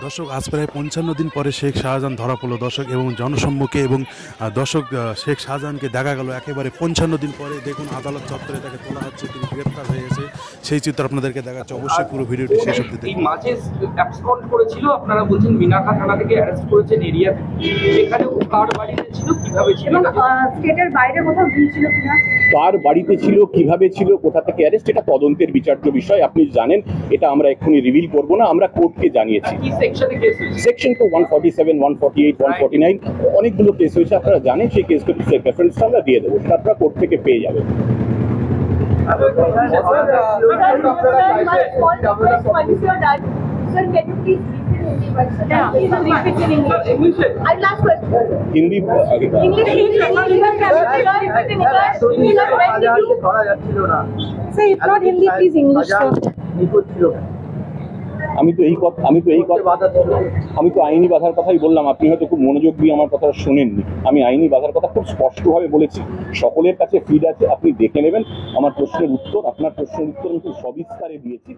দর্শক আজ প্রায় 55 দিন পরে শেখ শাহজাহান ধরা পড়লো দর্শক এবং জনসম্মুখে এবং দর্শক শেখ শাহজাহানকে দেখা গেল একেবারে 55 দিন পরে। দেখুন আদালত চত্বরে তাকে তোলা হচ্ছে, তিনি গ্রেপ্তার হয়ে গেছে, সেই চিত্র আপনাদেরকে দেখাচ্ছে। অবশ্যই পুরো ভিডিওটি শেষ অবধি এই দেখুন। মাঝে অ্যাবসকন্ড করেছিল, আপনারা বলছেন মিনাখা থানা থেকে অ্যারেস্ট করেছেন এরিয়া, সেখানে ও কার বাড়িতে ছিল, কিভাবে ছিল, এবং স্টেটের বাইরে কোথাও গিয়েছিল কিনা, কার বাড়িতে ছিল, কিভাবে ছিল, কোথা থেকে অ্যারেস্ট, এটা তদন্তের বিচার্য বিষয়। আপনি জানেন এটা আমরা এক্ষুনি রিভিল করব না, আমরা কোর্টকে জানিয়েছি। কি সেকশনে কেস হয়েছে? সেকশন তো 147, 148, 149 অনেকগুলো কেস হয়েছে, আপনারা জানেন। সেই কেসগুলো রেফারেন্সটা আমরা দিয়ে দেবো, সেটা আপনারা কোর্ট থেকে পেয়ে যাবেন। হিন্দি আমি তো আইনি বাধার কথাই বললাম। আপনি হয়তো খুব মনোযোগ দিয়ে আমার কথা শোনেননি। আমি আইনি বাধার কথা খুব স্পষ্টভাবে বলেছি। সকলের কাছে ফিড আছে, আপনি দেখে নেবেন। আমার প্রশ্নের উত্তর, আপনার প্রশ্নের উত্তর আমি খুব সবিস্তারে দিয়েছি।